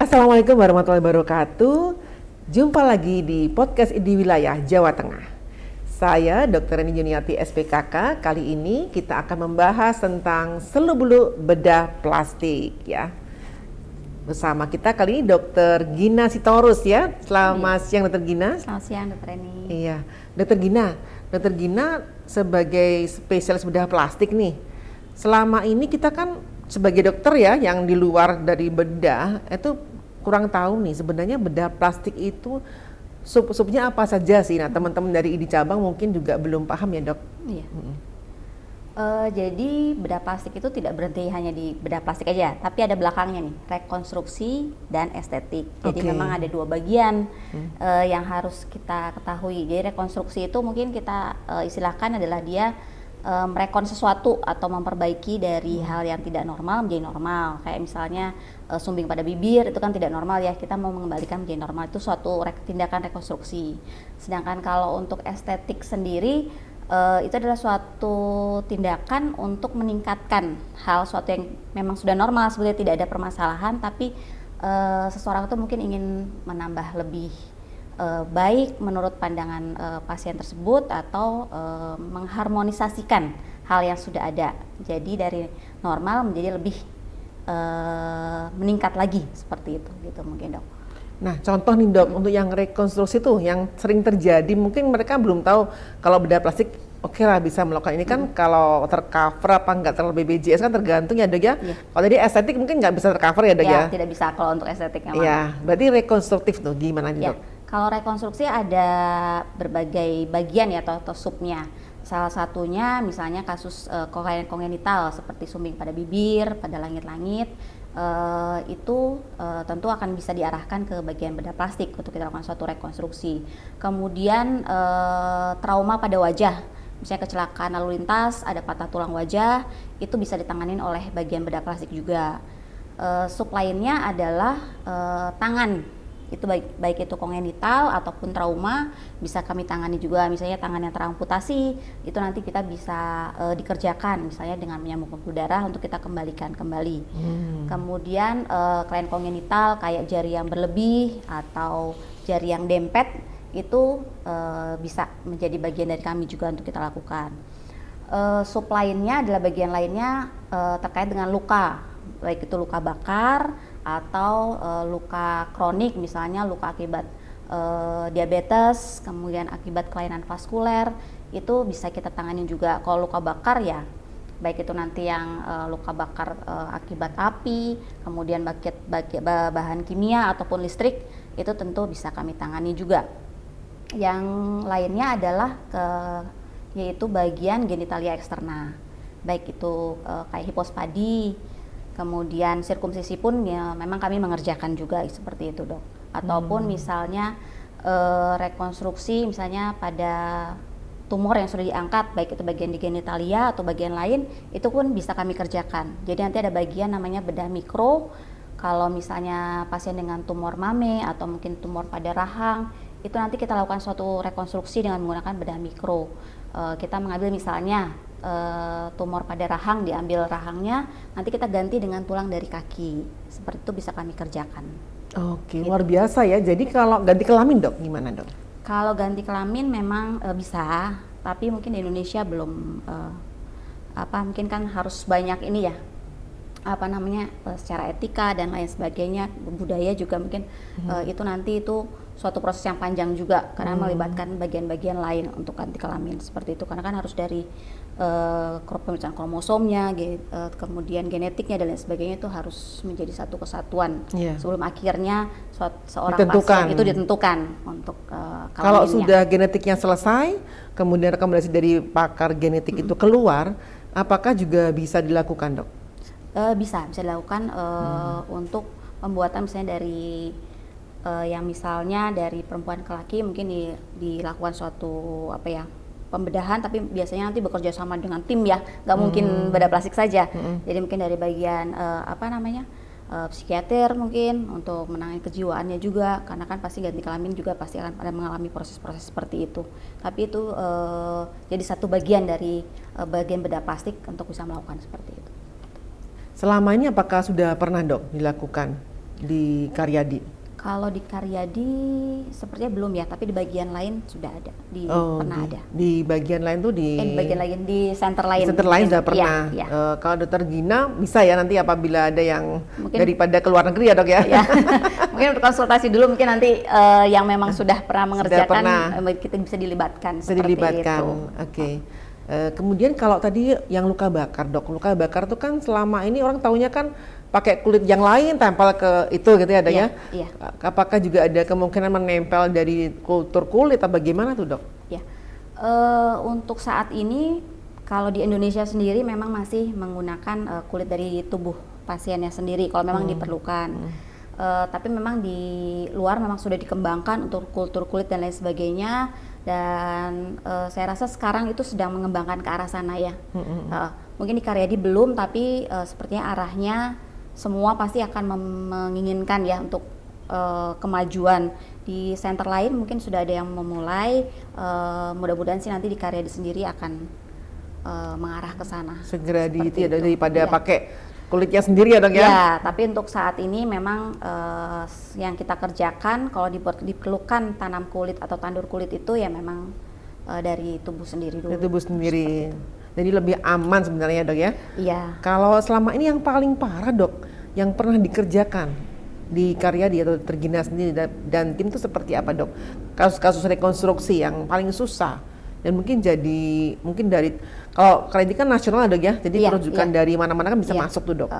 Assalamualaikum warahmatullahi wabarakatuh. Jumpa lagi di podcast di wilayah Jawa Tengah. Saya Dr. Reni Juniati SPKK. Kali ini kita akan membahas tentang seluk-beluk bedah plastik ya. Bersama kita kali ini Dr. Gina Sitorus ya. Selamat siang Dr. Gina. Selamat siang Dr. Reni. Iya, Dr. Gina sebagai spesialis bedah plastik nih. Selama ini kita kan sebagai dokter ya yang di luar dari bedah itu kurang tahu nih sebenarnya bedah plastik itu sub-subnya apa saja sih. Nah teman-teman dari ID cabang mungkin juga belum paham ya dok. Iya. Jadi bedah plastik itu tidak berhenti hanya di bedah plastik aja, tapi ada belakangnya nih, rekonstruksi dan estetik. Jadi memang ada dua bagian yang harus kita ketahui. Jadi rekonstruksi itu mungkin kita istilahkan adalah dia merekon sesuatu atau memperbaiki dari hal yang tidak normal menjadi normal. Kayak misalnya sumbing pada bibir itu kan tidak normal ya, kita mau mengembalikan menjadi normal, itu suatu tindakan rekonstruksi. Sedangkan kalau untuk estetik sendiri itu adalah suatu tindakan untuk meningkatkan hal suatu yang memang sudah normal, sebetulnya tidak ada permasalahan, tapi seseorang itu mungkin ingin menambah lebih baik menurut pandangan pasien tersebut atau mengharmonisasikan hal yang sudah ada. Jadi dari normal menjadi lebih meningkat lagi seperti itu gitu mungkin dok. Nah contoh nih dok untuk yang rekonstruksi tuh yang sering terjadi mungkin mereka belum tahu kalau bedah plastik oke lah bisa melakukan ini kan kalau tercover apa enggak terlalu BPJS kan tergantung ya dok ya. Kalau tadi estetik mungkin nggak bisa tercover ya dok ya? Tidak bisa kalau untuk estetiknya. Iya, berarti rekonstruktif tuh gimana nih dok? Kalau rekonstruksi ada berbagai bagian ya atau subnya. Salah satunya misalnya kasus kelainan kongenital seperti sumbing pada bibir, pada langit-langit, itu tentu akan bisa diarahkan ke bagian bedah plastik untuk kita lakukan suatu rekonstruksi. Kemudian trauma pada wajah, misalnya kecelakaan lalu lintas, ada patah tulang wajah, itu bisa ditanganin oleh bagian bedah plastik juga. Sub lainnya adalah tangan. Itu baik itu kongenital ataupun trauma bisa kami tangani juga, misalnya tangan yang teramputasi itu nanti kita bisa dikerjakan misalnya dengan menyambung pembuluh darah untuk kita kembalikan kembali. Kemudian kelainan kongenital kayak jari yang berlebih atau jari yang dempet itu bisa menjadi bagian dari kami juga untuk kita lakukan. Sub lainnya adalah bagian lainnya terkait dengan luka, baik itu luka bakar atau luka kronik, misalnya luka akibat diabetes, kemudian akibat kelainan vaskuler, itu bisa kita tangani juga. Kalau luka bakar ya, baik itu nanti yang luka bakar akibat api, kemudian bahan kimia ataupun listrik, itu tentu bisa kami tangani juga. Yang lainnya adalah yaitu bagian genitalia eksterna, baik itu kayak hipospadi, kemudian sirkumsisi pun ya memang kami mengerjakan juga seperti itu dok. Ataupun misalnya rekonstruksi misalnya pada tumor yang sudah diangkat, baik itu bagian di genitalia atau bagian lain, itu pun bisa kami kerjakan. Jadi nanti ada bagian namanya bedah mikro. Kalau misalnya pasien dengan tumor mame atau mungkin tumor pada rahang, itu nanti kita lakukan suatu rekonstruksi dengan menggunakan bedah mikro. Kita mengambil misalnya tumor pada rahang, diambil rahangnya, nanti kita ganti dengan tulang dari kaki. Seperti itu bisa kami kerjakan. Oke, luar biasa ya. Jadi kalau ganti kelamin dok, gimana dok? Kalau ganti kelamin memang bisa, tapi mungkin di Indonesia belum mungkin kan harus banyak ini ya, secara etika dan lain sebagainya, budaya juga mungkin itu nanti itu suatu proses yang panjang juga karena melibatkan bagian-bagian lain untuk ganti kelamin seperti itu, karena kan harus dari pemeriksaan kromosomnya, kemudian genetiknya dan lain sebagainya, itu harus menjadi satu kesatuan sebelum akhirnya seorang pasien itu ditentukan untuk kelaminnya. Kalau sudah genetiknya selesai, kemudian rekomendasi dari pakar genetik itu keluar, apakah juga bisa dilakukan dok? Bisa dilakukan untuk pembuatan misalnya dari yang misalnya dari perempuan ke laki mungkin dilakukan suatu pembedahan, tapi biasanya nanti bekerja sama dengan tim ya, nggak mungkin bedah plastik saja. Jadi mungkin dari bagian psikiater mungkin untuk menangani kejiwaannya juga, karena kan pasti ganti kelamin juga pasti akan ada mengalami proses-proses seperti itu. Tapi itu jadi satu bagian dari bagian bedah plastik untuk bisa melakukan seperti itu. Selama ini apakah sudah pernah dok dilakukan? di Karyadi? Kalau di Karyadi sepertinya belum ya, tapi di bagian lain sudah ada, pernah ada. Di bagian lain tuh di bagian lain di center lain. Center lain sudah pernah. Ya. Kalau Dokter Gina bisa ya nanti apabila ada yang mungkin, daripada ke luar negeri ya Dok ya. Ya. Mungkin untuk konsultasi dulu, mungkin nanti yang memang sudah pernah mengerjakan kita bisa dilibatkan. Bisa dilibatkan. Oke. Kemudian kalau tadi yang luka bakar Dok, luka bakar itu kan selama ini orang taunya kan pakai kulit yang lain tempel ke itu gitu ya Dok ya? Iya. Apakah juga ada kemungkinan menempel dari kultur kulit atau bagaimana tuh Dok? Ya. Untuk saat ini kalau di Indonesia sendiri memang masih menggunakan kulit dari tubuh pasiennya sendiri kalau memang diperlukan. Tapi memang di luar memang sudah dikembangkan untuk kultur kulit dan lain sebagainya, dan saya rasa sekarang itu sedang mengembangkan ke arah sana ya. Mungkin di Karyadi belum, tapi sepertinya arahnya semua pasti akan menginginkan ya untuk kemajuan. Di center lain mungkin sudah ada yang memulai, mudah-mudahan sih nanti di Karyadi sendiri akan mengarah ke sana. Segera itu ya daripada pakai kulitnya sendiri ya Dok ya? Ya, tapi untuk saat ini memang yang kita kerjakan kalau diperlukan tanam kulit atau tandur kulit itu ya memang dari tubuh sendiri dulu. Dari tubuh sendiri. Jadi lebih aman sebenarnya Dok ya? Iya. Kalau selama ini yang paling parah Dok, yang pernah dikerjakan di Karyadi atau Dokter Gina sendiri dan tim itu seperti apa Dok? Kasus-kasus rekonstruksi yang paling susah dan mungkin dari kalau Karyadi kan nasional Dok ya, jadi rujukan dari mana-mana kan bisa masuk tuh Dok.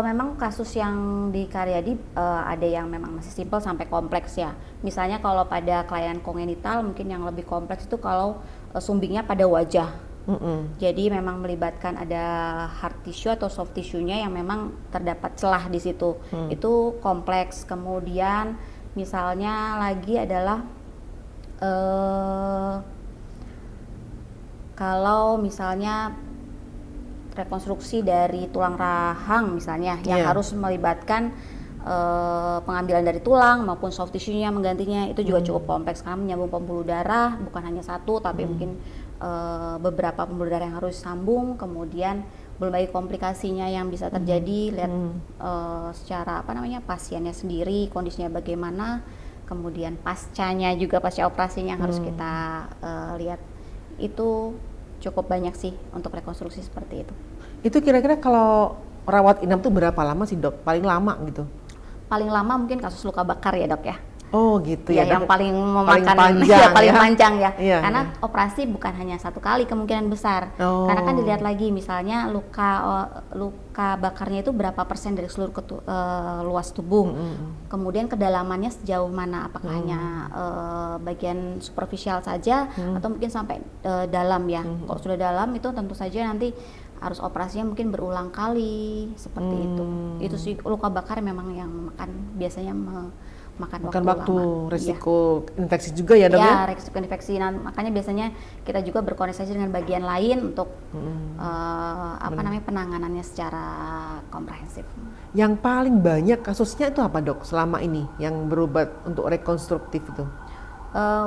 Memang kasus yang di Karyadi ada yang memang masih simpel sampai kompleks ya. Misalnya kalau pada kelainan kongenital mungkin yang lebih kompleks itu kalau sumbingnya pada wajah. Jadi memang melibatkan ada hard tissue atau soft tissue-nya yang memang terdapat celah di situ. Itu kompleks. Kemudian misalnya lagi adalah kalau misalnya rekonstruksi dari tulang rahang misalnya yang harus melibatkan pengambilan dari tulang maupun soft tissue-nya menggantinya, itu juga cukup kompleks karena menyambung pembuluh darah, bukan hanya satu tapi mungkin beberapa pembuluh darah yang harus sambung. Kemudian belum lagi komplikasinya yang bisa terjadi, lihat secara pasiennya sendiri kondisinya bagaimana, kemudian pascanya juga, pasca operasinya yang harus kita lihat. Itu cukup banyak sih untuk rekonstruksi seperti itu. Itu kira-kira kalau rawat inap tuh berapa lama sih Dok? Paling lama gitu? Paling lama mungkin kasus luka bakar ya Dok ya. Oh gitu ya. Yang paling memakan panjang ya. Karena operasi bukan hanya satu kali kemungkinan besar. Karena kan dilihat lagi misalnya luka bakarnya itu berapa persen dari seluruh luas tubuh. Kemudian kedalamannya sejauh mana, apakah hanya bagian superficial saja atau mungkin sampai dalam ya. Kalau sudah dalam itu tentu saja nanti harus operasinya mungkin berulang kali seperti itu. Itu sih luka bakar memang yang biasanya makan waktu lama. Resiko infeksi juga ya Dok ya? Ya, resiko infeksi. Nah, makanya biasanya kita juga berkoordinasi dengan bagian lain untuk penanganannya secara komprehensif. Yang paling banyak kasusnya itu apa Dok selama ini yang berobat untuk rekonstruktif itu?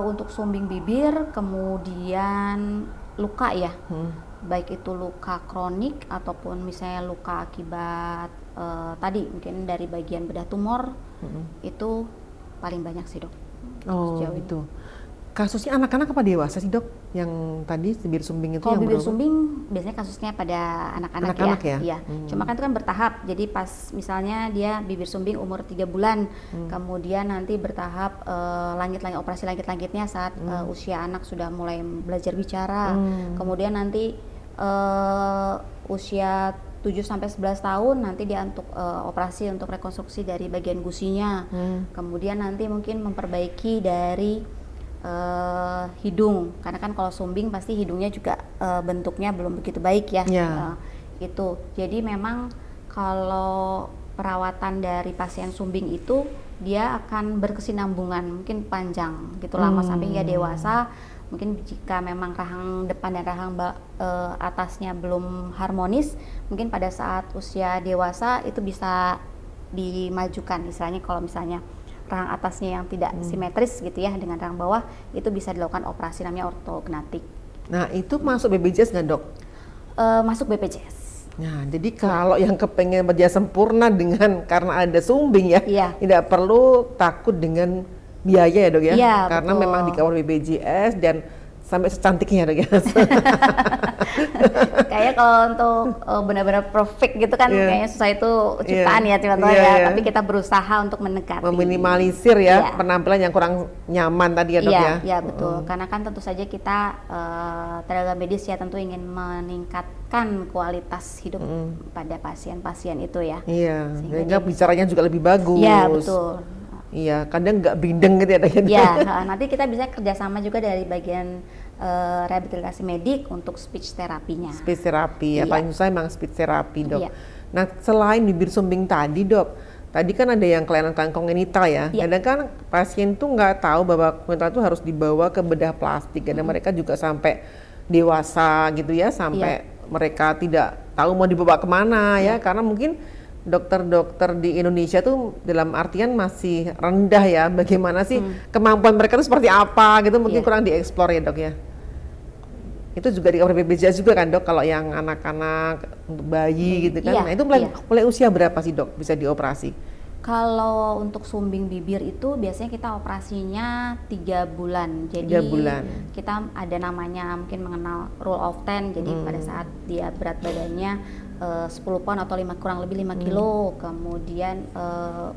Untuk sumbing bibir, kemudian luka ya, baik itu luka kronik ataupun misalnya luka akibat tadi mungkin dari bagian bedah tumor, itu paling banyak sih Dok. Oh itu. Kasusnya anak-anak apa dewasa sih Dok? Yang tadi bibir sumbing itu? Kalau bibir sumbing biasanya kasusnya pada anak-anak ya. Iya. Cuma kan itu kan bertahap. Jadi pas misalnya dia bibir sumbing umur 3 bulan, kemudian nanti bertahap operasi langit-langitnya saat usia anak sudah mulai belajar bicara. Kemudian nanti usia 7-11 tahun nanti dia untuk operasi untuk rekonstruksi dari bagian gusinya. Kemudian nanti mungkin memperbaiki dari hidung, karena kan kalau sumbing pasti hidungnya juga bentuknya belum begitu baik ya. Itu jadi memang kalau perawatan dari pasien sumbing itu dia akan berkesinambungan mungkin panjang gitu lama sampai hingga dewasa. Mungkin jika memang rahang depan dan rahang atasnya belum harmonis, mungkin pada saat usia dewasa itu bisa dimajukan. Istilahnya kalau misalnya rahang atasnya yang tidak simetris gitu ya dengan rahang bawah, itu bisa dilakukan operasi namanya ortognatik. Nah itu masuk BPJS nggak Dok? Masuk BPJS. Nah, jadi kalau yang kepengen wajah sempurna dengan karena ada sumbing ya, Iya. tidak perlu takut dengan biaya ya dok ya, Iya, karena betul. memang di cover BPJS dan sampai secantiknya dok ya. Kayaknya kalau untuk benar-benar perfect gitu kan Iya. kayaknya susah, itu ciptaan ya contohnya Iya, ya. iya. Tapi kita berusaha untuk mendekati. Meminimalisir ya Iya. penampilan yang kurang nyaman tadi ya dok Iya, ya. iya betul. Karena kan tentu saja kita tenaga medis ya tentu ingin meningkatkan kualitas hidup pada pasien-pasien itu ya. Iya, Sehingga sehingga bicaranya juga lebih bagus. Iya betul. Iya, kadang nggak bindeng gitu ya dok ya. Ya, nanti kita bisa kerjasama juga dari bagian rehabilitasi medik untuk speech terapinya. Speech therapy ya, Iya. paling susah emang speech therapy dok. Iya. Nah selain bibir sumbing tadi dok, tadi kan ada yang kelainan kongenital ya. Iya. Kadang kan pasien tuh nggak tahu bahwa kongenital itu harus dibawa ke bedah plastik. Kadang mereka juga sampai dewasa gitu ya, sampai mereka tidak tahu mau dibawa kemana ya, karena mungkin dokter-dokter di Indonesia tuh dalam artian masih rendah ya. Bagaimana sih kemampuan mereka itu seperti apa gitu, mungkin kurang dieksplor ya dok ya. Itu juga di cover BPJS juga kan dok, kalau yang anak-anak untuk bayi gitu kan. Iya, Nah itu mulai, iya. mulai usia berapa sih dok bisa dioperasi? Kalau untuk sumbing bibir itu biasanya kita operasinya 3 bulan. Jadi 3 bulan. kita ada namanya mungkin mengenal rule of 10. Jadi pada saat dia berat badannya 10 pound atau kurang lebih 5 kilo, kemudian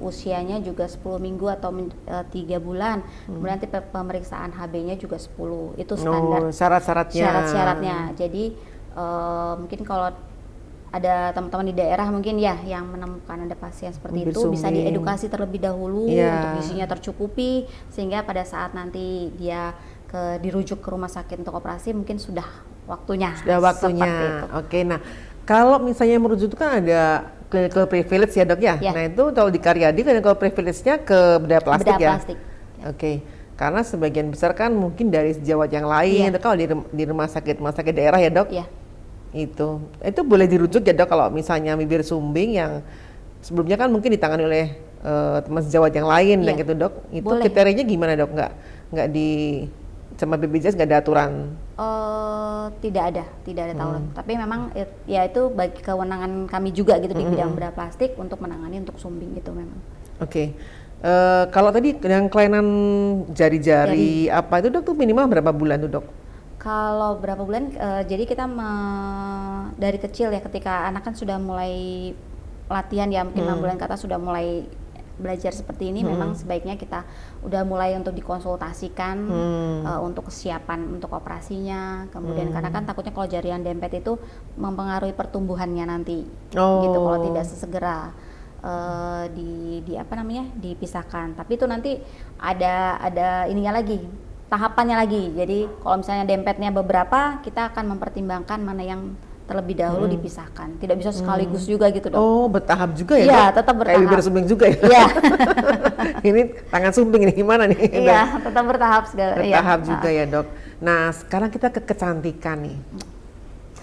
usianya juga 10 minggu atau 3 bulan. Kemudian nanti pemeriksaan HB-nya juga 10. Itu standar. Syarat-syaratnya. Syarat-syaratnya. Jadi mungkin kalau ada teman-teman di daerah mungkin ya yang menemukan ada pasien seperti Bibir itu bisa sumbing. diedukasi terlebih dahulu Iya. untuk gizinya tercukupi, sehingga pada saat nanti dia dirujuk ke rumah sakit untuk operasi mungkin sudah waktunya. Sudah waktunya. Seperti itu. Oke, nah kalau misalnya merujuk itu kan ada clinical privilege ya dok ya. Ya. Nah itu kalau di Karyadi clinical privilege-nya ke bedah plastik Bedah ya. plastik. Oke. Karena sebagian besar kan mungkin dari sejawat yang lain, Iya. itu kalau di rumah sakit daerah ya dok. Ya. Itu boleh dirujuk ya dok kalau misalnya bibir sumbing yang sebelumnya kan mungkin ditangani oleh teman sejawat yang lain dan Iya. gitu dok. Itu Boleh. kriterianya gimana dok? Nggak di sama BPJS nggak ada aturan? Tidak ada tauran. Tapi memang ya itu bagi kewenangan kami juga gitu di bidang bedah plastik untuk menangani untuk sumbing itu memang. Oke. Kalau tadi yang kelainan jari-jari apa itu dok tuh minimal berapa bulan tuh dok? Kalau berapa bulan, jadi kita dari kecil ya, ketika anak kan sudah mulai latihan ya, mungkin 6 bulan ke atas sudah mulai belajar seperti ini, memang sebaiknya kita udah mulai untuk dikonsultasikan untuk kesiapan untuk operasinya. Kemudian karena kan takutnya kalau jaringan dempet itu mempengaruhi pertumbuhannya nanti, gitu kalau tidak sesegera dipisahkan. Tapi itu nanti ada ininya lagi, tahapannya lagi. Jadi kalau misalnya dempetnya beberapa, kita akan mempertimbangkan mana yang terlebih dahulu dipisahkan. Tidak bisa sekaligus juga gitu dok. Oh, bertahap juga ya Iya, dok? tetap bertahap. Kayak bibir sumbing juga ya? Iya. Ini tangan sumbing ini gimana nih? Iya, tetap bertahap segala. Bertahap juga ya dok. Nah sekarang kita ke kecantikan nih.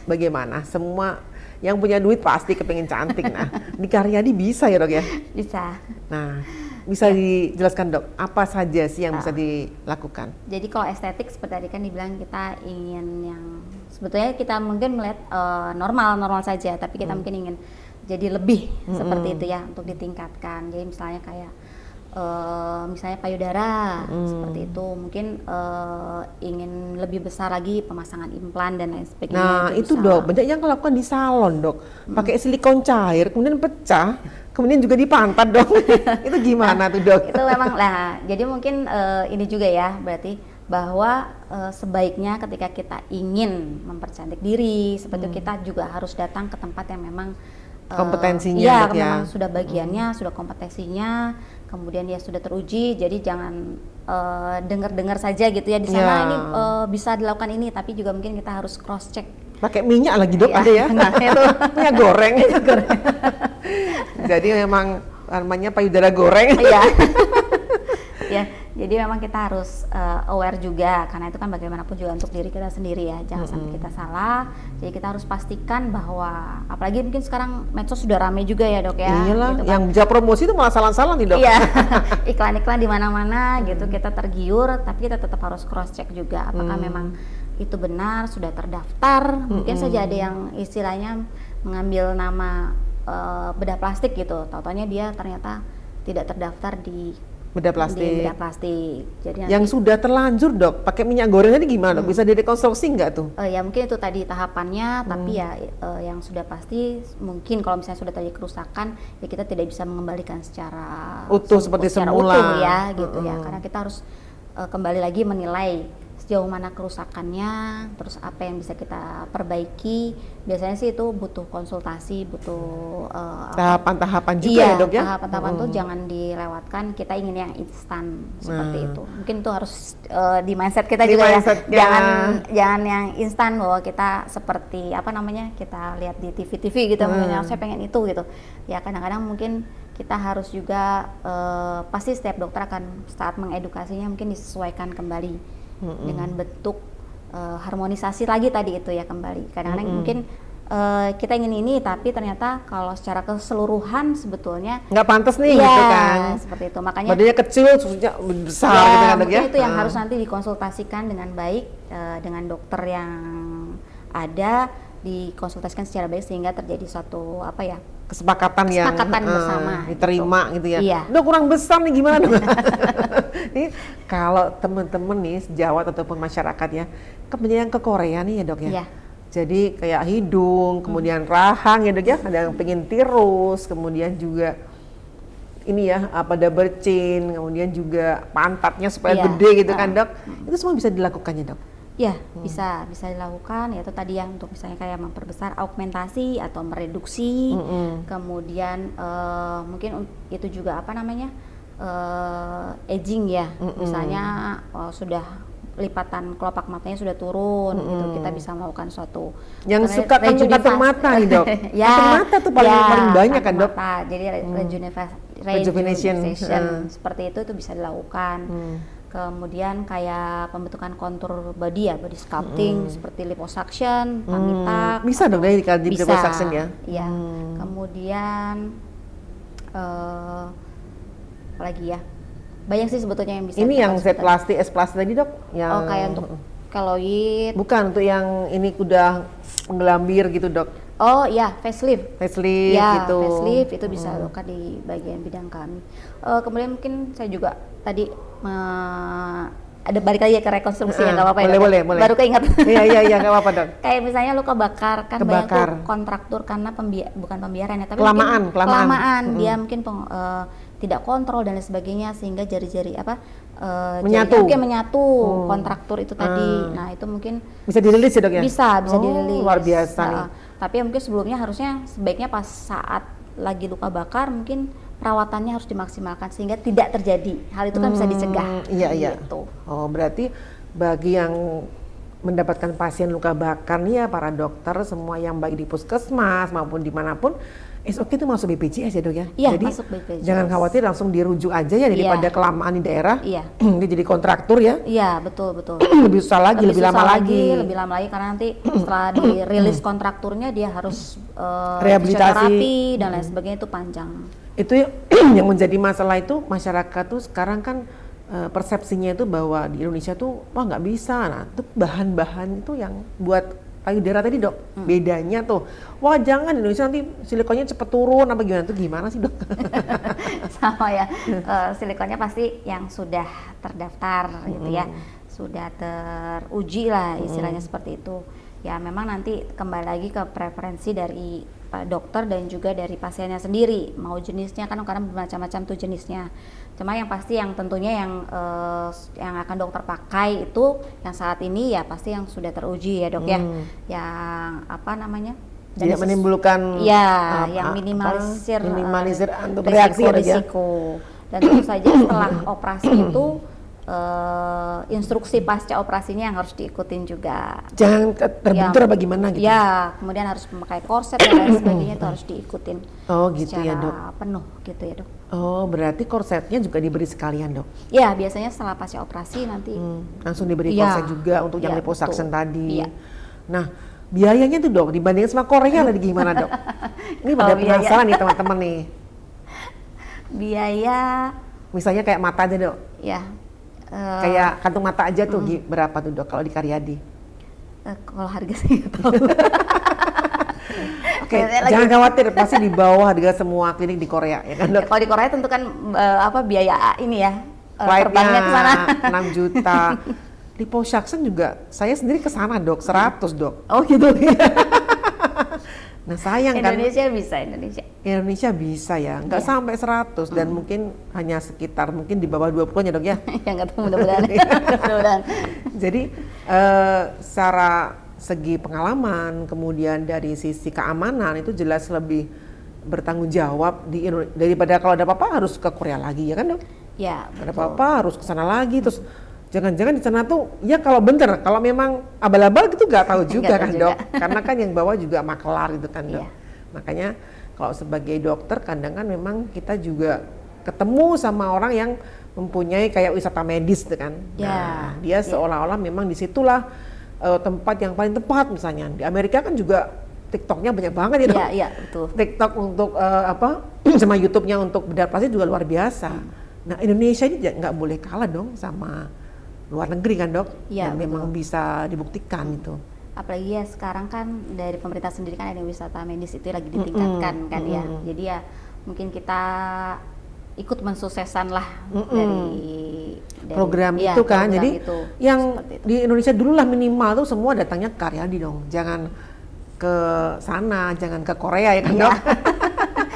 Bagaimana? Semua yang punya duit pasti kepengen cantik. Nah di Karyadi bisa ya dok ya? Bisa. Nah bisa dijelaskan dok, apa saja sih yang bisa dilakukan? Jadi kalau estetik seperti tadi kan dibilang kita ingin yang sebetulnya kita mungkin melihat normal saja, tapi kita mungkin ingin jadi lebih seperti itu ya, untuk ditingkatkan. Jadi misalnya kayak misalnya payudara seperti itu, mungkin ingin lebih besar lagi pemasangan implan dan lain sebagainya. Nah itu dok, banyak yang melakukan di salon dok, pakai silikon cair kemudian pecah, kemudian juga di pantat dok. Itu gimana tuh dok? Itu memang lah. Jadi mungkin ini juga ya, berarti bahwa sebaiknya ketika kita ingin mempercantik diri seperti itu, kita juga harus datang ke tempat yang memang kompetensinya ya, dok ya. memang sudah bagiannya, sudah kompetensinya, kemudian ya sudah teruji. Jadi jangan dengar-dengar saja gitu ya di sana ini bisa dilakukan ini, tapi juga mungkin kita harus cross check. Pakai minyak lagi dok, Iya. ada ya? Nah, itu. Minyak goreng. Jadi memang namanya payudara goreng. Iya. Ya, jadi memang kita harus aware juga, karena itu kan bagaimanapun juga untuk diri kita sendiri ya, jangan sampai kita salah. Jadi kita harus pastikan bahwa, apalagi mungkin sekarang medsos sudah ramai juga ya dok ya. Iyalah, gitu kan. yang bisa promosi itu malah salah-salah nih dok. Iya, iklan-iklan di mana-mana gitu, kita tergiur, tapi kita tetap harus cross check juga apakah memang itu benar, sudah terdaftar. Mungkin saja ada yang istilahnya mengambil nama bedah plastik gitu, tautannya dia ternyata tidak terdaftar di Bedah plastik. Di bedah plastik. Jadi yang nanti, sudah terlanjur dok, pakai minyak goreng tadi gimana dok? Bisa direkonstruksi nggak tuh? ya mungkin itu tadi tahapannya, tapi ya yang sudah pasti mungkin kalau misalnya sudah terjadi kerusakan, ya kita tidak bisa mengembalikan secara Utuh seperti secara semula. utuh ya gitu ya, karena kita harus kembali lagi menilai sejauh mana kerusakannya, terus apa yang bisa kita perbaiki. Biasanya sih itu butuh konsultasi, butuh Tahapan-tahapan juga iya, ya dok ya? tahapan-tahapan tuh jangan dilewatkan. Kita ingin yang instan seperti itu. Mungkin itu harus di mindset kita Di juga mindset, ya. ya. Jangan yang instan bahwa kita seperti apa namanya, kita lihat di TV gitu, mungkin saya pengen itu gitu. Ya kadang-kadang mungkin kita harus juga pasti setiap dokter akan saat mengedukasinya mungkin disesuaikan kembali dengan bentuk harmonisasi lagi tadi itu ya kembali. Kadang-kadang mungkin kita ingin ini tapi ternyata kalau secara keseluruhan sebetulnya Nggak pantas nih iya, gitu kan? seperti itu. Makanya badannya kecil, susunya besar ya, gitu kan dok mungkin ya? itu yang harus nanti dikonsultasikan dengan baik dengan dokter yang ada, dikonsultasikan secara baik sehingga terjadi suatu apa ya, Kesepakatan bersama diterima gitu ya. Iya. Udah kurang besar nih gimana dong? Ini kalau teman-teman nih sejawat ataupun masyarakat ya, kemudian ke Korea nih ya dok ya. Iya. Jadi kayak hidung, kemudian rahang ya dok ya, ada yang pengen tirus, kemudian juga ini ya pada bercin, kemudian juga pantatnya supaya Iya. gede gitu kan dok. Itu semua bisa dilakukan ya dok? Ya, bisa dilakukan, yaitu tadi yang untuk misalnya kayak memperbesar augmentasi atau mereduksi, kemudian mungkin itu juga apa namanya aging ya, misalnya sudah lipatan kelopak matanya sudah turun, gitu kita bisa melakukan suatu Yang suka kantung mata nih dok, ya, kantung mata tuh paling banyak kan dok? mata. Jadi Rejuvenation. seperti itu bisa dilakukan. Kemudian kayak pembentukan kontur body ya, body sculpting seperti liposuction, pamitak. Bisa dong dari di Bisa, liposuction ya? Iya. Kemudian apa lagi ya? Banyak sih sebetulnya yang bisa. Ini kita yang Z lakukan. plastik, S plastik tadi dok? Yang Oh, kayak untuk keloid. bukan untuk yang ini udah menggelambir gitu dok? Oh iya, facelift. Facelift Ya, gitu. facelift itu bisa dilakukan di bagian bidang kami. Kemudian mungkin saya juga tadi ada balik lagi ke rekonstruksi ya, nggak apa-apa ya. Boleh. Baru keinget. Iya, nggak apa-apa dok. Kayak misalnya luka bakar kan banyak Kebakar. tuh kontraktur karena bukan pembiaran ya, tapi Kelamaan. mungkin kelamaan. Dia mungkin tidak kontrol dan lain sebagainya sehingga jari-jari Menyatu. jari menyatu kontraktur itu tadi. Nah, itu mungkin Bisa dirilis ya dok ya? bisa dirilis. Luar biasa nih. Tapi mungkin sebelumnya harusnya sebaiknya pas saat lagi luka bakar mungkin perawatannya harus dimaksimalkan sehingga tidak terjadi. Hal itu kan bisa dicegah. Iya. Gitu. Oh, berarti bagi yang mendapatkan pasien luka bakar nih ya para dokter semua yang baik di puskesmas maupun dimanapun, SOK itu masuk BPJS ya dok ya? Iya, Jadi masuk BPJS. jangan khawatir, langsung dirujuk aja ya daripada kelamaan di daerah. Iya. Dia jadi kontraktur ya? Iya, betul. Lebih susah lagi, lebih lama lagi. Lebih lama lagi karena nanti setelah dirilis kontrakturnya dia harus Rehabilitasi. fisioterapi dan lain sebagainya, itu panjang. Itu yang menjadi masalah itu masyarakat tuh sekarang kan persepsinya itu bahwa di Indonesia tuh wah nggak bisa. Nah itu bahan-bahan itu yang buat payudara tadi dok, bedanya tuh wah jangan di Indonesia nanti silikonnya cepet turun apa gimana tuh, gimana sih dok? Sama ya, silikonnya pasti yang sudah terdaftar gitu ya, sudah teruji lah istilahnya seperti itu. Ya memang nanti kembali lagi ke preferensi dari dokter dan juga dari pasiennya sendiri, mau jenisnya kan karena bermacam-macam tuh jenisnya. Cuma yang pasti yang tentunya yang akan dokter pakai itu yang saat ini ya pasti yang sudah teruji ya dok ya, yang apa namanya? Tidak menimbulkan yang minimalisir untuk reaksi risiko. Dan tentu saja setelah operasi itu instruksi pasca operasinya yang harus diikutin juga. Jangan terbentur apa gimana gitu? Ya, kemudian harus memakai korset dan lain sebagainya itu harus diikutin. Oh gitu ya dok? Secara penuh gitu ya dok. Oh berarti korsetnya juga diberi sekalian dok? Ya biasanya setelah pasca operasi nanti langsung diberi korset juga untuk yang ya, liposuction tadi. Iya. Nah biayanya tuh dok dibandingin sama Korea lagi gimana dok? Ini pada penasaran nih teman-teman nih. Biaya misalnya kayak mata aja dok? Ya. Kayak kantung mata aja tuh berapa tuh dok kalau di Karyadi? Kalau harga sih nggak tahu. Oke, jangan khawatir, pasti di bawah dengan semua klinik di Korea ya kan, Dok? Kalau di Korea tentu kan biaya ini ya, Flightnya terbangnya ke sana. 6 juta. Liposuction juga, saya sendiri ke sana, Dok, 100, Dok. Oh gitu. Nah sayang kan, Indonesia bisa ya, nggak Iya. sampai 100 dan mungkin hanya sekitar mungkin di bawah 20 ya, Dok ya. Yang nggak tahu, mudah-mudahan. Mudah-mudahan. Jadi secara segi pengalaman, kemudian dari sisi keamanan itu jelas lebih bertanggung jawab daripada kalau ada apa-apa harus ke Korea lagi ya kan, Dok? Ya, Ada betul. apa-apa harus ke sana lagi, terus jangan-jangan di sana tuh ya kalau bener, kalau memang abal-abal gitu nggak tahu juga Nggak tahu kan, juga. Dok, karena kan yang bawa juga makelar gitu kan, Dok. Iya. Makanya kalau sebagai dokter kadang kan memang kita juga ketemu sama orang yang mempunyai kayak wisata medis gitu kan. Ya, Nah, dia ya. seolah-olah memang disitulah tempat yang paling tepat misalnya. Di Amerika kan juga TikToknya banyak banget ya, Dok. Iya, iya, betul. TikTok untuk sama YouTube-nya untuk bedah plastik juga luar biasa. Nah Indonesia ini nggak boleh kalah dong sama luar negeri kan, Dok? Iya, Dan betul. memang bisa dibuktikan itu. Apalagi ya sekarang kan dari pemerintah sendiri kan ada wisata medis itu lagi ditingkatkan kan ya. Jadi ya mungkin kita ikut mensukseskan lah dari Program iya, itu kan, program jadi itu, yang seperti itu. di Indonesia dulu lah minimal tuh semua datangnya ke Karyadi dong, jangan ke sana, jangan ke Korea ya kan, Iya. Dok?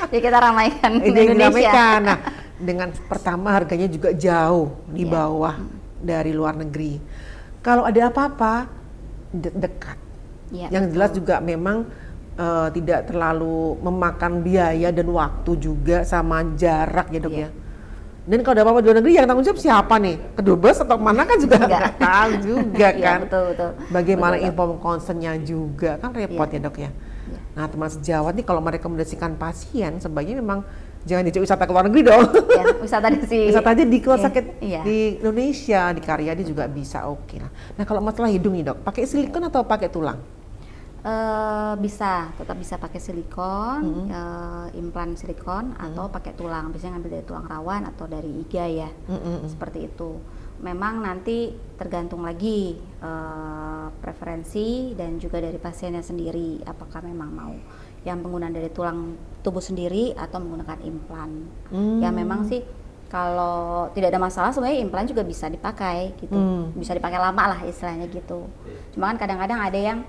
Jadi kita ramaikan Ini yang Indonesia. dinamakan. Nah, dengan pertama harganya juga jauh di Iya. bawah dari luar negeri. Kalau ada apa-apa dekat. Iya, Yang betul. jelas juga memang tidak terlalu memakan biaya dan waktu juga sama jarak ya, Dok, Iya. ya. Dan kalau ada apa-apa di luar negeri yang tanggung jawab siapa nih? Kedubes atau mana kan juga Enggak. nggak tahu juga Iya, kan. betul, betul. Bagaimana Betul, inform concernnya juga kan repot Iya. ya, Dok ya. Iya. Nah teman sejawat nih kalau merekomendasikan pasien sebaiknya memang jangan diajak wisata ke luar negeri dong. Ya, wisata di sini. Wisata aja di keluar Iya, sakit iya. di Indonesia, di Karyadi juga bisa oke lah. Nah kalau masalah hidung nih, Dok, pakai silikon atau pakai tulang? Tetap bisa pakai silikon, implan silikon atau pakai tulang. Biasanya ngambil dari tulang rawan atau dari iga ya, seperti itu. Memang nanti tergantung lagi preferensi dan juga dari pasiennya sendiri, apakah memang mau yang penggunaan dari tulang tubuh sendiri atau menggunakan implan. Ya memang sih kalau tidak ada masalah sebenarnya implan juga bisa dipakai gitu, bisa dipakai lama lah istilahnya gitu. Cuma kan kadang-kadang ada yang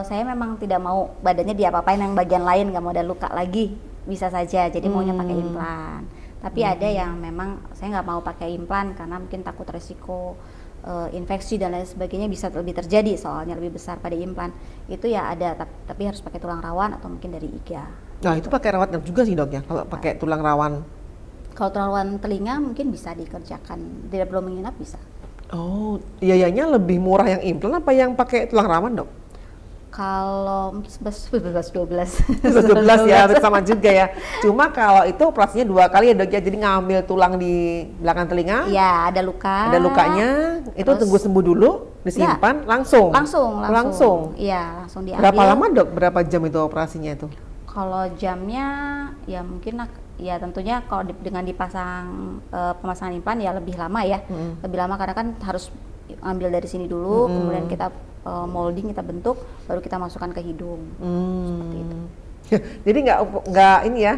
saya memang tidak mau badannya diapa-apain yang bagian lain, nggak mau ada luka lagi, bisa saja jadi maunya pakai implan. Tapi ada yang memang saya nggak mau pakai implan karena mungkin takut resiko infeksi dan lain sebagainya bisa lebih terjadi, soalnya lebih besar pada implan. Itu ya ada, tapi harus pakai tulang rawan atau mungkin dari iga. Nah itu pakai rawat juga sih, Dok, ya kalau pakai tulang rawan. Kalau tulang rawan telinga mungkin bisa dikerjakan, tidak perlu menginap bisa. Oh, biayanya lebih murah yang implan apa yang pakai tulang rawan, Dok? Kalau mungkin 11, 12 12 ya, sama juga ya. Cuma kalau itu operasinya 2 kali ya, Dok, ya. Jadi ngambil tulang di belakang telinga, ya ada luka, ada lukanya, itu terus- tunggu sembuh dulu, disimpan, langsung. langsung iya langsung diambil. Berapa lama, Dok? Berapa jam itu operasinya itu? Kalau jamnya ya mungkin ya tentunya kalau dengan dipasang pemasangan implan ya lebih lama ya, lebih lama karena kan harus ambil dari sini dulu, kemudian kita molding, kita bentuk, baru kita masukkan ke hidung. Seperti itu. Jadi nggak ini ya,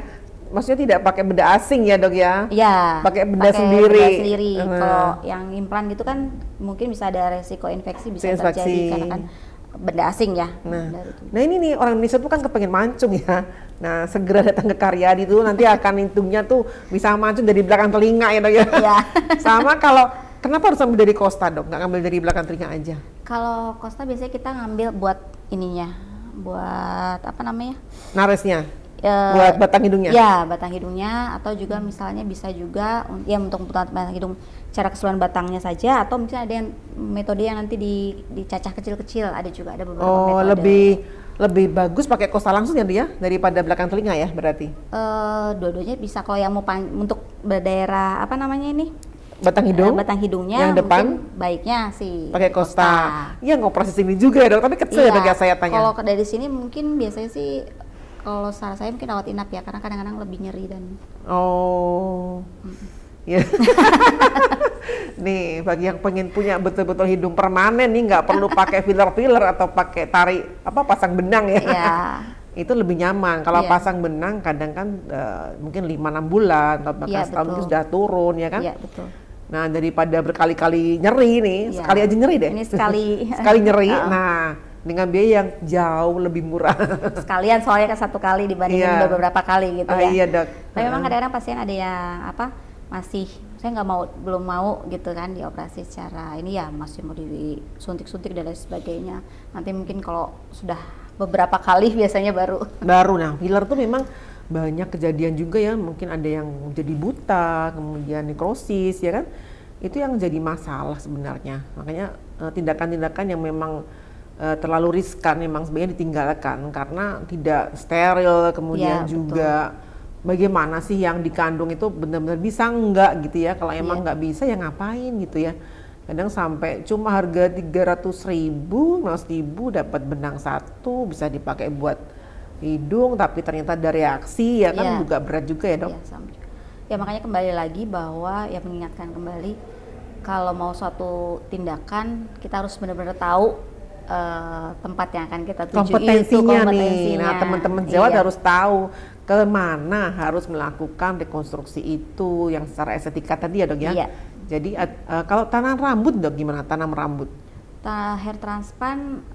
maksudnya tidak pakai benda asing ya, Dok, ya? Iya. Pakai benda sendiri. Nah. Kalau yang implan gitu kan mungkin bisa ada resiko infeksi bisa Infeksi. terjadi karena kan benda asing ya. Nah, Dari itu. nah ini nih orang Indonesia tuh kan kepengen mancung ya. Nah segera datang ke Karyadi tuh nanti akan hidungnya tuh bisa mancung dari belakang telinga ya, Dok, ya. Iya. Sama kalau kenapa harus ambil dari Costa, Dok? Nggak ngambil dari belakang telinga aja? Kalau Costa biasanya kita ngambil buat ininya, buat apa namanya? Naresnya, buat batang hidungnya. Ya, batang hidungnya atau juga misalnya bisa juga ya untuk batang hidung cara keseluruhan batangnya saja, atau mungkin ada yang metode yang nanti dicacah kecil-kecil, ada juga, ada beberapa Oh, metode. lebih bagus pakai Costa langsung ya, dia daripada belakang telinga ya berarti. Dua-duanya bisa kalau yang mau untuk daerah apa namanya ini? Batang hidung. Batang hidungnya yang depan mungkin baiknya sih pakai Costa. Iya, ngoperasi sini juga ya, Dok, tapi kecil ya, Dok, ya saya tanya. Kalau dari sini mungkin biasanya sih kalau saran saya mungkin rawat inap ya, karena kadang-kadang lebih nyeri dan Oh. Ya. Nih, bagi yang pengen punya betul-betul hidung permanen nih, nggak perlu pakai filler atau pakai pasang benang ya. Iya. Itu lebih nyaman. Kalau Iya. pasang benang kadang kan mungkin 5-6 bulan atau bahkan Iya, setahun betul. itu sudah turun ya kan. Iya, betul. Nah, daripada berkali-kali nyeri nih, Iya. sekali aja nyeri deh. Ini sekali. Sekali nyeri. Nah, dengan biaya yang jauh lebih murah. Sekalian soalnya kan satu kali dibandingin Iya. udah beberapa kali gitu ya. Iya, Dok. Tapi memang kadang-kadang pasien ada yang masih saya nggak mau, belum mau gitu kan dioperasi secara ini ya, masih mau disuntik-suntik dan lain sebagainya. Nanti mungkin kalau sudah beberapa kali biasanya baru. Nah, filler tuh memang banyak kejadian juga ya, mungkin ada yang jadi buta, kemudian nekrosis ya kan. Itu yang jadi masalah sebenarnya. Makanya tindakan-tindakan yang memang terlalu riskan memang sebenarnya ditinggalkan karena tidak steril, kemudian Ya, juga bagaimana sih yang dikandung itu benar-benar bisa enggak gitu ya. Kalau emang nggak bisa ya ngapain gitu ya. Kadang sampai cuma harga 300.000, 500.000 dapat benang satu, bisa dipakai buat hidung, tapi ternyata ada reaksi ya kan, Iya. juga berat juga ya dok. Iya, sama juga. Ya makanya kembali lagi bahwa ya mengingatkan kembali kalau mau suatu tindakan kita harus benar-benar tahu tempat yang akan kita tuju Kompetensinya itu, nih. Nah, teman-teman Jawa Iya. harus tahu kemana harus melakukan rekonstruksi itu yang secara estetika tadi ya dok ya. Iya. Jadi kalau tanam rambut dok gimana? Tanam rambut? Hair transplant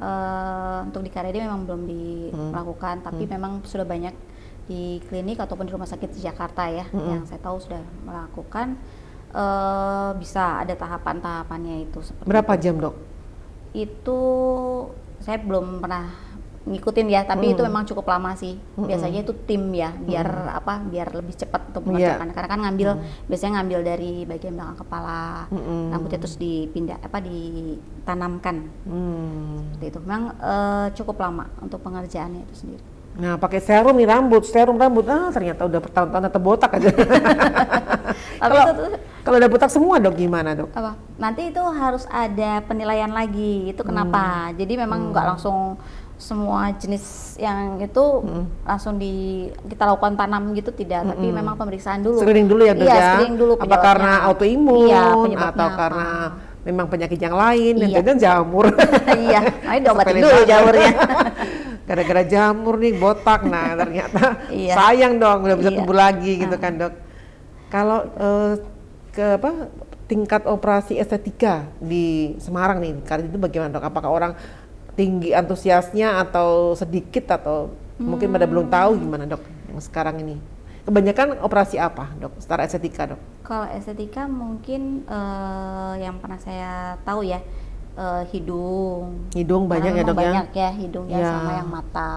untuk di Karedi memang belum dilakukan, tapi memang sudah banyak di klinik ataupun di rumah sakit di Jakarta ya, yang saya tahu sudah melakukan. Bisa ada tahapan-tahapannya itu. Seperti Berapa itu. jam dok? Itu saya belum pernah ngikutin ya, tapi itu memang cukup lama sih. Biasanya itu tim ya, biar lebih cepat untuk mengerjakan. Karena kan biasanya ngambil dari bagian belakang kepala, rambutnya terus ditanamkan. Seperti itu. Memang cukup lama untuk pengerjaannya itu sendiri. Nah, pakai serum rambut. Ternyata udah bertahun-tahun atau botak aja. Tapi itu tuh Kalau udah botak semua dok gimana dok? nanti itu harus ada penilaian lagi. Itu kenapa? Jadi memang nggak langsung semua jenis yang itu langsung kita lakukan tanam gitu, tidak, tapi memang pemeriksaan dulu. Screening dulu ya dok Iya, ya? screening dulu Apa karena autoimun penyebabnya atau apa. karena memang penyakit yang lain, Iya. dan jamur. Iya, nah diobatin Sepele dulu banget. jamurnya. Gara-gara jamur nih botak, nah ternyata Iya. sayang dong udah bisa Iya. tumbuh lagi gitu kan dok. Kalau tingkat operasi estetika di Semarang nih, kali itu bagaimana dok? Apakah orang tinggi antusiasnya atau sedikit atau mungkin pada belum tahu gimana dok yang sekarang ini? Kebanyakan operasi apa dok secara estetika dok? Kalau estetika mungkin yang pernah saya tahu ya, hidung Banyak Karena ya dok memang ya? banyak ya hidungnya Ya. sama yang mata.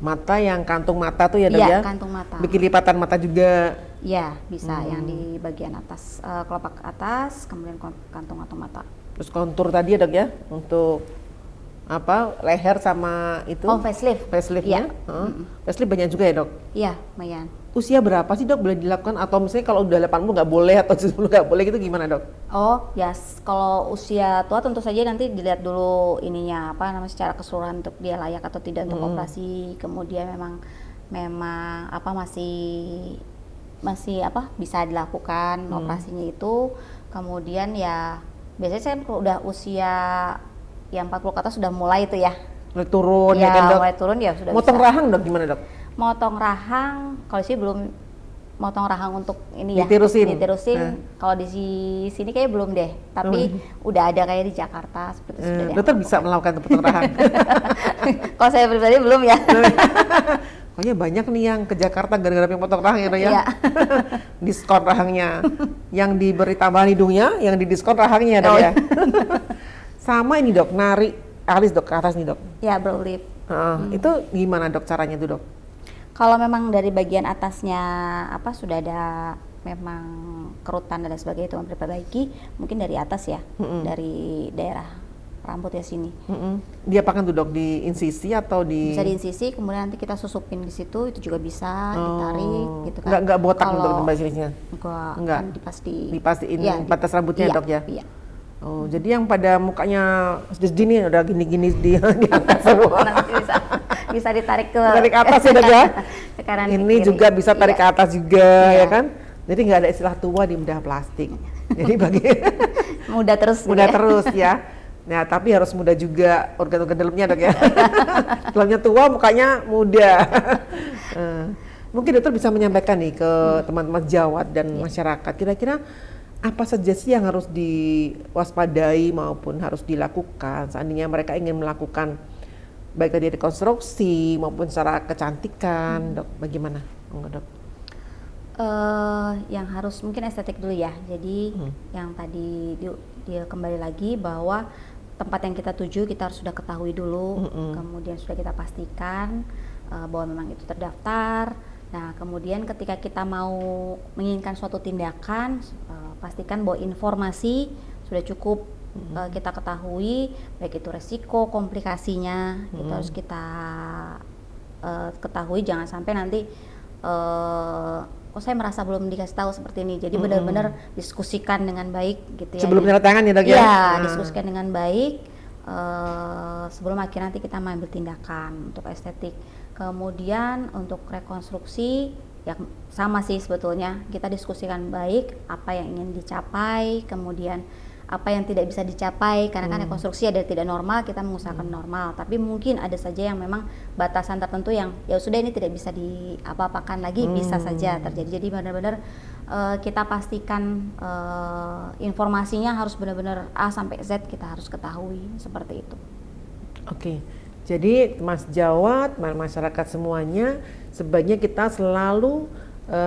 Mata yang kantung mata tuh ya dok Iya, ya? kantung mata. Bikin lipatan mata juga. Iya, bisa yang di bagian atas, kelopak atas, kemudian kantung atau mata. Terus kontur tadi ya dok ya? Untuk leher sama itu? Facelift. Faceliftnya? Iya. Facelift banyak juga ya dok? Iya, lumayan. Usia berapa sih dok boleh dilakukan? Atau misalnya kalau udah 80 nggak boleh atau 70 nggak boleh gitu gimana dok? Oh, ya, kalau usia tua tentu saja nanti dilihat dulu ininya secara keseluruhan untuk dia layak atau tidak untuk operasi. Kemudian memang masih bisa dilakukan operasinya itu. Kemudian ya biasanya saya kalau udah usia yang 40 ke atas sudah mulai itu ya. Mulai turun ya, Ya, kan dok? mulai turun ya sudah Motong bisa. rahang dok gimana dok? Motong rahang, kalau sih belum motong rahang untuk ini ya. Ditirusin. Kalau di sini kayak belum deh. Tapi udah ada kayak di Jakarta seperti itu sudah. Dokter bisa melakukan potong rahang? Kalau saya pribadi belum ya. Pokoknya banyak nih yang ke Jakarta gara-gara pengen potong rahang ya dok ya? Iya. Diskon rahangnya. Yang diberi tambahan hidungnya, yang didiskon rahangnya dok ya? Sama ini dok, narik alis dok ke atas nih dok. Ya, brow lift. Itu gimana dok caranya tuh dok? Kalau memang dari bagian atasnya sudah ada memang kerutan dan lain sebagainya itu diperbaiki, mungkin dari atas ya, dari daerah rambut ya sini. Diapakan tuh dok? Di insisi atau di? Bisa di insisi, kemudian nanti kita susupin di situ, itu juga bisa ditarik gitu kan. Nggak botak Kalau untuk tempat sinisnya? Enggak, kan Dipastiin Iya, batas rambutnya iya, dok ya? Iya. Oh, jadi yang pada mukanya segini udah gini-gini diangkat semua. Nanti bisa ditarik ke Tarik atas ya dok ya? ke kanan, Ini ke kiri. juga bisa tarik ke Iya. atas juga Iya. ya kan? Jadi nggak ada istilah tua di bedah plastik. Jadi bagi Muda terus gitu muda ya. terus ya. Nah, tapi harus muda juga organ-organ dalamnya dok ya. Dalamnya tua, mukanya muda. Mungkin dokter bisa menyampaikan nih ke teman-teman sejawat dan masyarakat, kira-kira apa saja sih yang harus diwaspadai maupun harus dilakukan seandainya mereka ingin melakukan baik tadi rekonstruksi maupun secara kecantikan, dok, bagaimana? Dok? Yang harus mungkin estetik dulu ya. Jadi yang tadi dia kembali lagi bahwa tempat yang kita tuju kita harus sudah ketahui dulu, kemudian sudah kita pastikan bahwa memang itu terdaftar. Nah, kemudian ketika kita mau menginginkan suatu tindakan, pastikan bahwa informasi sudah cukup kita ketahui, baik itu resiko, komplikasinya, itu harus kita ketahui. Jangan sampai nanti saya merasa belum dikasih tahu seperti ini. Jadi benar-benar diskusikan dengan baik gitu ya. Sebelum tanda tangan ya dok ya? Iya, diskusikan dengan baik sebelum akhirnya nanti kita mengambil tindakan untuk estetik. Kemudian untuk rekonstruksi ya sama sih sebetulnya, kita diskusikan baik apa yang ingin dicapai, kemudian apa yang tidak bisa dicapai, karena kan rekonstruksi ada tidak normal, kita mengusahakan normal, tapi mungkin ada saja yang memang batasan tertentu yang ya sudah ini tidak bisa diapa-apakan lagi, bisa saja terjadi. Jadi benar-benar kita pastikan informasinya harus benar-benar A sampai Z kita harus ketahui, seperti itu. Oke, jadi Mas Jawat, masyarakat semuanya, sebaiknya kita selalu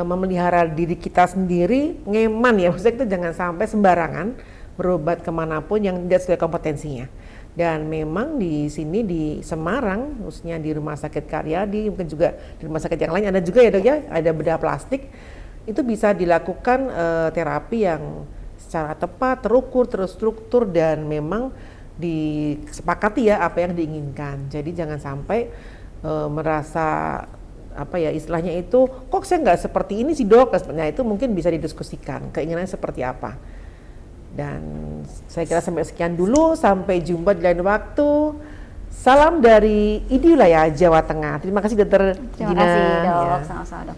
memelihara diri kita sendiri, ngeman ya, maksudnya kita jangan sampai sembarangan berobat kemanapun yang tidak sesuai kompetensinya. Dan memang di sini di Semarang, khususnya di Rumah Sakit Karyadi, mungkin juga di rumah sakit yang lain ada juga ya dok ya, ada bedah plastik, itu bisa dilakukan terapi yang secara tepat, terukur, terstruktur, dan memang disepakati ya apa yang diinginkan. Jadi jangan sampai merasa apa ya istilahnya itu, kok saya nggak seperti ini sih dok, nah itu mungkin bisa didiskusikan keinginannya seperti apa. Dan saya kira sampai sekian dulu, sampai jumpa di lain waktu. Salam dari IDI Wilayah Jawa Tengah. Terima kasih dokter Terima Gina. kasih dok, Ya. sama-sama dok.